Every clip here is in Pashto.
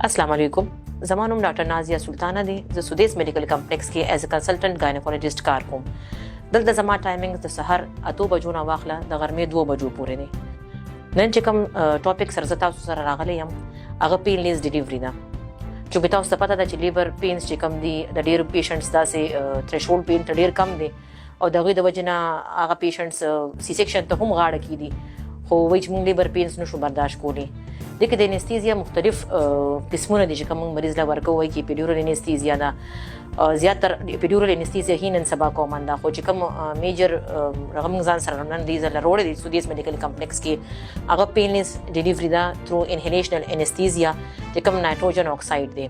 السلام علیکم. زما نوم ډاکټر نازیا سلطانه دی. زه سودیس میډیکل کمپلیکس کې ایز ا کنسلټنټ ګاینیکولوژیست کار کوم. دلته زما ټایمینګ د سحر 8 بجو نه واخله د غرمې 2 بجو پورې دی. نن چې کوم ټاپک سره تاسو سره راغلی یم هغه پینلیس ډیلیوري ده. چې تاسو ته پته ده چې لیبر پینز چې کم دي د ډیر پیشنټس داسې تھریشولډ پین ډیر کم دی او دغه د وجه نه هغه پیشنټس سی سیکشن ته هم غاړه کیدي خو وایي چې موږ لیبر پینز نشو برداشت کولی. دغه د انستیزیا مختلف قسمونه دي چې کوم مریض لا ورکوي کې اپیډیورل انستیزیا ده. زیاتره اپیډیورل انستیزیا هی نن سبا کومنده خو چې کوم میجر رقم ځان سره نن دي زله روړ دي سودیس میډیکل کمپلیکس کې هغه پینلیس ډیلیوري ده تھرو انهلیشنل انستیزیا چې کوم نایټروجن اکساید دی.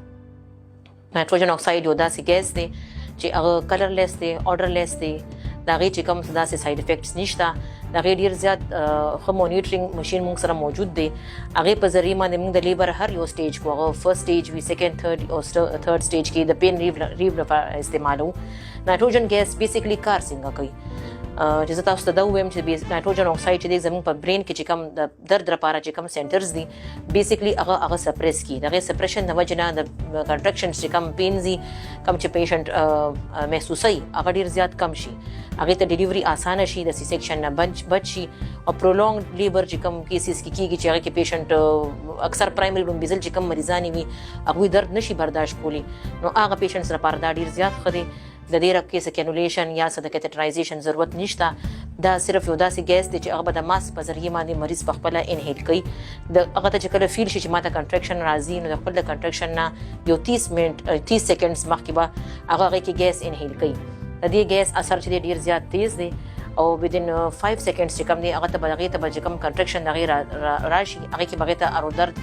نایټروجن اکساید یو داسې ګیس دی چې هغه کلرلیس دی اورډرلیس دی. دا غي چې کوم داسې ساید افیکټس نشته دا غي ډیر زیات خو مونیټرینګ ماشين موږ سره موجود دی. هغه په ذریعہ باندې موږ د لیبر هر یو سټیج کو هغه فرست سټیج وی سیکنډ ثرد او ثرد سټیج کې د پین ریلیف لپاره استعمالو. نایټروجن ګیس بیسیکلی کار څنګه کوي چې تاسو ته دا وایم چې نایټروجن اکساید چې زموږ په برین کې چې کوم د درد لپاره چې کوم سنټرز دي بیسیکلی هغه سپریس کی دغه سپریشن د وجنه د کنټراکشنز چې کوم پینز کوم چې پیشنټ محسوسي هغه ډیر زیات کم شي هغه ته ډیلیوري اسانه شي د سی سیکشن نه بچ شي او پرولونګ لیبر چې کوم کیسز کې کیږي چې هغه کې پیشنټ اکثر پرایمری لومبیزل چې کوم مریضانی وي هغه درد نشي برداشت کولی نو هغه پیشنټس لپاره دا ډیر زیات خدي د دې رکه کینولیشن یا د کیترایزیشن ضرورت نشته. دا صرف یو داسې ګیس دی چې هغه د ماس په ذریعہ باندې مریض په خپل انهیل کوي. د هغه ته چې کله فیل شي چې ماته کنټراکشن راځي نو د خپل د کنټراکشن نه یو 30 سیکنډز مخکې به هغه کې ګیس انهیل کوي. د دې ګیس اثر چې ډیر زیات تیز دی او within 5 seconds چې کوم دی هغه ته بغیر کوم کنټراکشن غیر راشي هغه کې بغیر ته ارو درد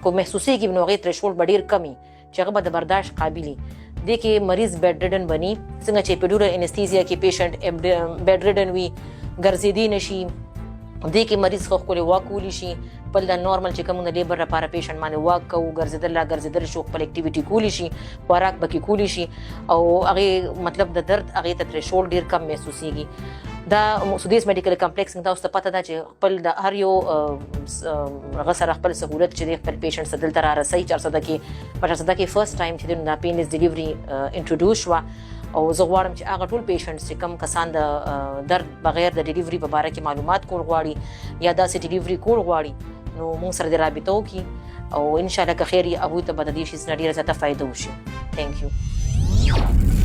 کو محسوسي کې نو غیر تھریشولډ ډیر کمی چې هغه د برداشت قابلیت د کې مریض بیډ ریډن بني څنګه چې اپیډورل انستیزیا کې پیشنټ بیډ ریډن وي ګرځېدي نشي د کې مریض خو خپل واکولی شي بل د نورمال چې کوم د لیبر لپاره پیشنټ باندې واک کو ګرځېدل شو خپل اکټیویټي کولی شي خوراک بکی کولی شي او هغه مطلب د درد هغه ته تھریشولډ ډیر کم محسوسيږي. دا سودیس میډیکل کمپلیکس ته اوس ته پته ده چې خپل د هر یو هغه سره خپل سہولت چې د خپل پیشنټ سره دلته را رسي چارسده کې فرست ټایم چې د پینلیس ډیلیوري انټروډوس شو او زه غواړم چې هغه ټول پیشنټس چې کم کسان د درد بغیر د ډیلیوري په اړه کې معلومات کول غواړي یا داسې ډیلیوري کول غواړي نو موږ سره د رابطه وکړي او ان شاء الله که خیر هغه ته به د دې شي ډیره زیاته فائدہ وشي. ثانک یو.